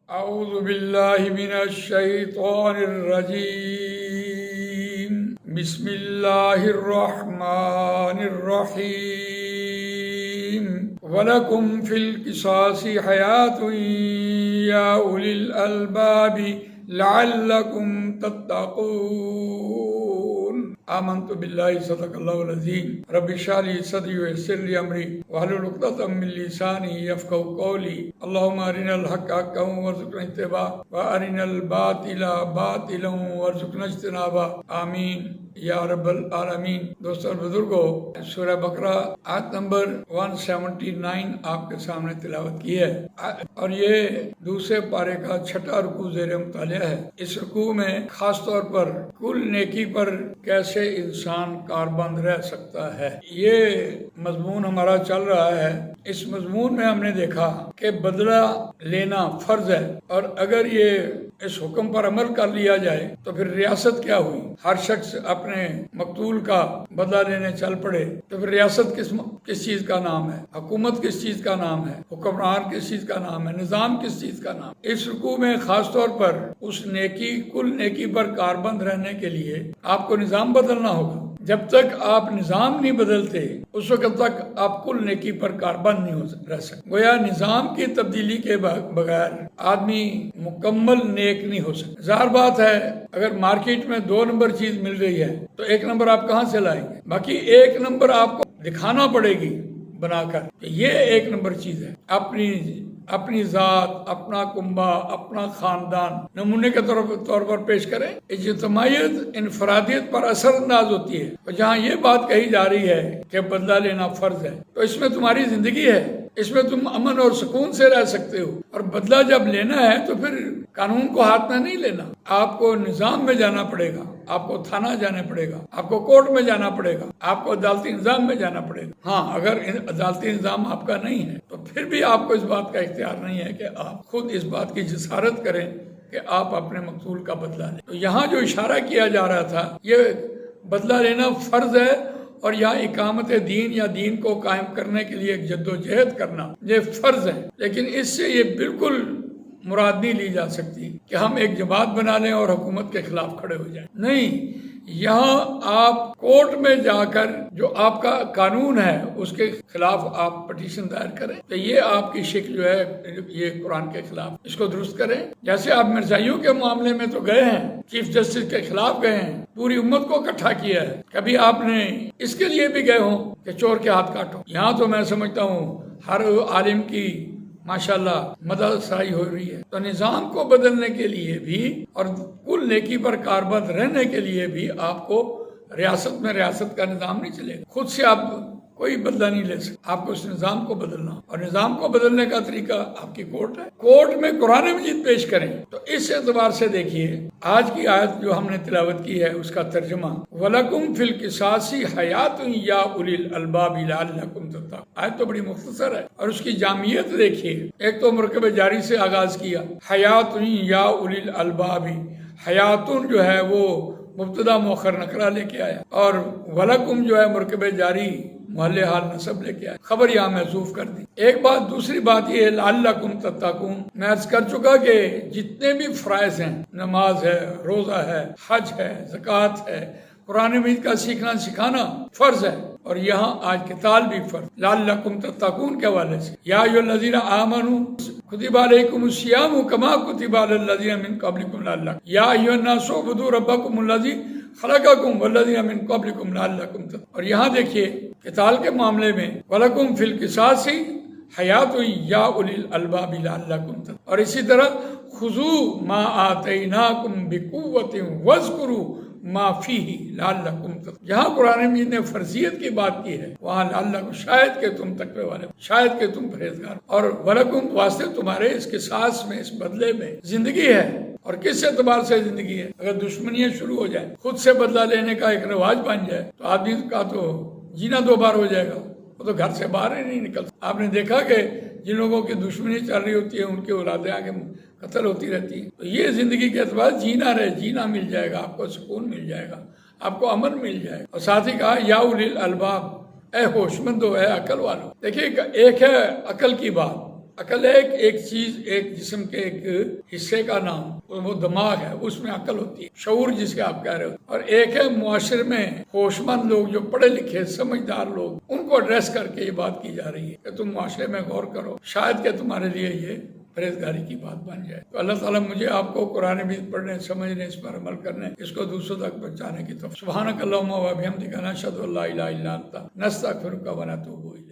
اعوذ باللہ من الشیطان الرجیم بسم اللہ الرحمن الرحیم وَلَكُمْ فِي الْقِصَاصِ حَيَاةٌ يَا أُولِي الْأَلْبَابِ لَعَلَّكُمْ تَتَّقُونَ آمنت باللہ صدق اللہ العظیم رب اشرح لي صدری ويسر لي امری واحلل عقدۃ من لسانی یفقهوا قولی اللهم ارنا الحق حقا وارزقنا اتباعه وارنا الباطل باطلا وارزقنا اجتنابه آمین یا رب العالمین۔ دوستو اور بزرگوں، سورہ بقرہ آیت نمبر 179 آپ کے سامنے تلاوت کی ہے اور یہ دوسرے پارے کا چھٹا رکوع زیر مطالعہ ہے۔ اس رکوع میں خاص طور پر کل نیکی پر کیسے انسان کاربند رہ سکتا ہے، یہ مضمون ہمارا چل رہا ہے۔ اس مضمون میں ہم نے دیکھا کہ بدلہ لینا فرض ہے، اور اگر یہ اس حکم پر عمل کر لیا جائے تو پھر ریاست کیا ہوئی؟ ہر شخص اپنے مقتول کا بدلہ لینے چل پڑے تو پھر ریاست کس چیز کا نام ہے؟ حکومت کس چیز کا نام ہے؟ حکمران کس چیز کا نام ہے؟ نظام کس چیز کا نام؟ اس رکوع میں خاص طور پر اس نیکی، کل نیکی پر کاربند رہنے کے لیے آپ کو نظام بدلنا ہوگا۔ جب تک آپ نظام نہیں بدلتے اس وقت تک آپ کل نیکی پر کاربند نہیں رہ سکتے۔ گویا نظام کی تبدیلی کے بغیر آدمی مکمل نیک نہیں ہو سکتا۔ ظاہر بات ہے اگر مارکیٹ میں 2 نمبر چیز مل رہی ہے تو 1 نمبر آپ کہاں سے لائیں گے؟ باقی 1 نمبر آپ کو دکھانا پڑے گی بنا کر کہ یہ 1 نمبر چیز ہے۔ اپنی ذات، اپنا کنبہ، اپنا خاندان نمونے کے طور پر پیش کریں۔ اجتماعیت انفرادیت پر اثر انداز ہوتی ہے، اور جہاں یہ بات کہی جا رہی ہے کہ بدلہ لینا فرض ہے تو اس میں تمہاری زندگی ہے، اس میں تم امن اور سکون سے رہ سکتے ہو۔ اور بدلہ جب لینا ہے تو پھر قانون کو ہاتھ میں نہیں لینا، آپ کو نظام میں جانا پڑے گا، آپ کو تھانہ جانا پڑے گا، آپ کو کورٹ میں جانا پڑے گا، آپ کو عدالتی نظام میں جانا پڑے گا۔ ہاں، اگر عدالتی نظام آپ کا نہیں ہے تو پھر بھی آپ کو اس بات کا اختیار نہیں ہے کہ آپ خود اس بات کی جسارت کریں کہ آپ اپنے مقتول کا بدلہ لیں۔ تو یہاں جو اشارہ کیا جا رہا تھا یہ بدلہ لینا فرض ہے، اور یہاں اقامت دین یا دین کو قائم کرنے کے لیے ایک جدوجہد کرنا یہ فرض ہے۔ لیکن اس سے یہ بالکل مراد نہیں لی جا سکتی کہ ہم ایک جماعت بنا لیں اور حکومت کے خلاف کھڑے ہو جائیں۔ نہیں، یہاں آپ کورٹ میں جا کر جو آپ کا قانون ہے اس کے خلاف آپ پٹیشن دائر کریں کہ یہ آپ کی شکل جو ہے یہ قرآن کے خلاف، اس کو درست کریں۔ جیسے آپ مرزائیوں کے معاملے میں تو گئے ہیں، چیف جسٹس کے خلاف گئے ہیں، پوری امت کو اکٹھا کیا ہے، کبھی آپ نے اس کے لیے بھی گئے ہوں کہ چور کے ہاتھ کاٹو۔ یہاں تو میں سمجھتا ہوں ہر عالم کی ماشاءاللہ مدد سرائی ہو رہی ہے۔ تو نظام کو بدلنے کے لیے بھی اور کل نیکی پر کاربند رہنے کے لیے بھی آپ کو ریاست میں ریاست کا نظام نہیں چلے گا، خود سے آپ کوئی بدلہ نہیں لے سکتے، آپ کو اس نظام کو بدلنا، اور نظام کو بدلنے کا طریقہ آپ کی کورٹ ہے۔ کورٹ میں قرآن مجید پیش کریں۔ تو اس اعتبار سے دیکھیے آج کی آیت جو ہم نے تلاوت کی ہے اس کا ترجمہ وَلَكُمْ فِي الْقِصَاصِ حَيَاةٌ يَا أُولِي الْأَلْبَابِ لَعَلَّكُمْ تَتَّقُونَ۔ آیت تو بڑی مختصر ہے اور اس کی جامعیت دیکھیے۔ ایک تو مرکب جاری سے آغاز کیا، حَيَاةٌ يَا أُولِي الْأَلْبَابِ، حیاتن جو ہے وہ مبتدا مؤخر نکرہ لے کے آیا، اور وَلَكُمْ جو ہے مرکب جاری محل حال نصب لے کے آیا، خبر یہاں محذوف کر دی۔ ایک بات، دوسری بات یہ ہے لعلکم تتقون۔ میں عرض کر چکا کہ جتنے بھی فرائض ہیں، نماز ہے، روزہ ہے، حج ہے، زکوٰۃ ہے، قرآن مجید کا سیکھنا سکھانا فرض ہے، اور یہاں آج قتال بھی فرض، لعلکم تتقون کے حوالے سے۔ یا ایھا الذین آمنوا کتب علیکم الصیام کما کتب علی الذین من قبلکم لعلکم یا ایھا الناس اعبدوا ربکم الذی خلقکم والذین من قبلکم لعلکم تتقون۔ اور یہاں دیکھیے قتال کے معاملے میں وَلَكُمْ فِي الْقِصَاصِ حَيَاةٌ يَا أُولِي الْأَلْبَابِ لَعَلَّكُمْ تَتَّقُونَ۔ اور اسی طرح خُذُوا مَا آتَيْنَاكُمْ بِقُوَّةٍ وَاذْكُرُوا مَا فِيهِ لَعَلَّكُمْ تَتَّقُونَ۔ جہاں قرآن مجید نے فرضیت کی بات کی ہے وہاں لعلکم، شاید کہ تم تقوی والے، شاید کہ تم پرہیزگار، اور وَلَكُمْ واسطے تمہارے اس قصاص میں، اس بدلے میں زندگی ہے۔ اور کس اعتبار سے زندگی ہے؟ اگر دشمنیاں شروع ہو جائیں، خود سے بدلہ لینے کا ایک رواج بن جائے تو آدمی کا تو جینا 2 بار ہو جائے گا، وہ تو گھر سے باہر ہی نہیں نکلتا۔ آپ نے دیکھا کہ جن لوگوں کی دشمنی چل رہی ہوتی ہے ان کی اولادیں آگے قتل ہوتی رہتی ہیں۔ تو یہ زندگی کے اعتبار جینا رہے، جینا مل جائے گا، آپ کو سکون مل جائے گا، آپ کو امن مل جائے گا۔ اور ساتھ ہی کہا یا اولی الالباب، اے ہوش مندو، اے عقل والو۔ دیکھیے ایک ہے عقل کی بات عقل ہے ایک چیز، ایک جسم کے ایک حصے کا نام، وہ دماغ ہے، اس میں عقل ہوتی ہے، شعور جس کے آپ کہہ رہے ہو. اور ایک ہے معاشرے میں ہوش مند لوگ جو پڑھے لکھے سمجھدار لوگ، ان کو ایڈریس کر کے یہ بات کی جا رہی ہے کہ تم معاشرے میں غور کرو، شاید کہ تمہارے لیے یہ پرہیزگاری کی بات بن جائے. تو اللہ تعالیٰ مجھے آپ کو قرآن مجید پڑھنے، سمجھنے، اس پر عمل کرنے، اس کو دوسروں تک پہنچانے کی توفیق. سبحانک اللہم و بحمدک، نشہد ان لا الہ الا انت، نستغفرک و نتوب الیک.